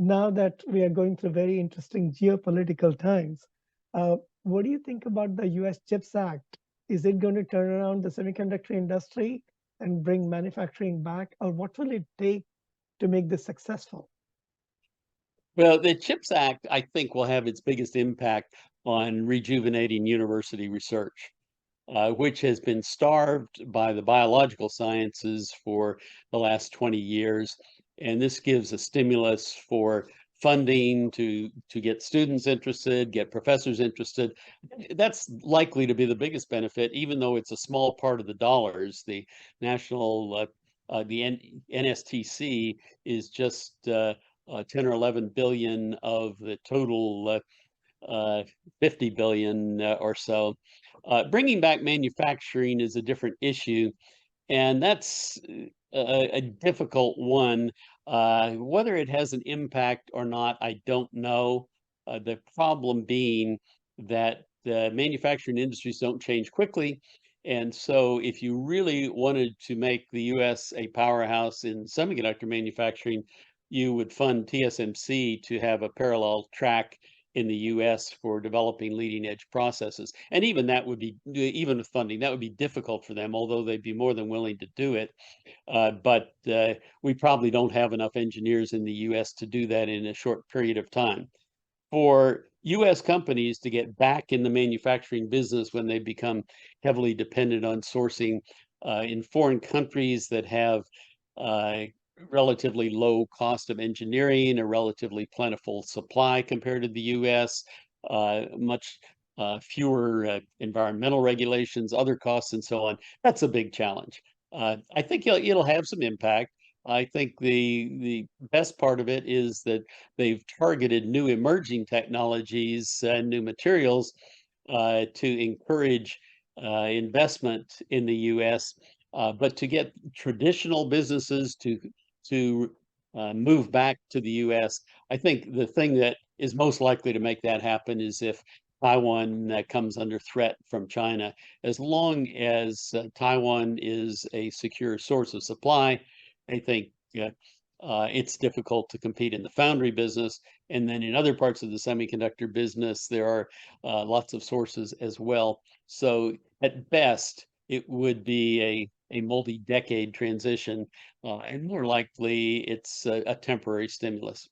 now that we are going through very interesting geopolitical times, what do you think about the US CHIPS Act? Is it going to turn around the semiconductor industry and bring manufacturing back, or what will it take to make this successful? Well, the CHIPS Act, I think, will have its biggest impact on rejuvenating university research, which has been starved by the biological sciences for the last 20 years. And this gives a stimulus for funding to get students interested, get professors interested. That's likely to be the biggest benefit, even though it's a small part of the dollars. The national, NSTC is just 10 or 11 billion of the total 50 billion or so. Bringing back manufacturing is a different issue, and that's a difficult one. Whether it has an impact or not, I don't know. The problem being that the manufacturing industries don't change quickly. And so, if you really wanted to make the US a powerhouse in semiconductor manufacturing, you would fund TSMC to have a parallel track in the US for developing leading edge processes. And even that would be, even with funding, that would be difficult for them, although they'd be more than willing to do it. But we probably don't have enough engineers in the US to do that in a short period of time. For US companies to get back in the manufacturing business when they become heavily dependent on sourcing in foreign countries that have uh, relatively low cost of engineering, a relatively plentiful supply compared to the US, much fewer environmental regulations, other costs, and so on. That's a big challenge. I think it'll have some impact. I think the best part of it is that they've targeted new emerging technologies and new materials to encourage investment in the U.S. But to get traditional businesses to move back to the U.S., I think the thing that is most likely to make that happen is if Taiwan comes under threat from China. As long as Taiwan is a secure source of supply, I think it's difficult to compete in the foundry business. And then in other parts of the semiconductor business, there are lots of sources as well. So at best, it would be a multi-decade transition, and more likely it's a temporary stimulus.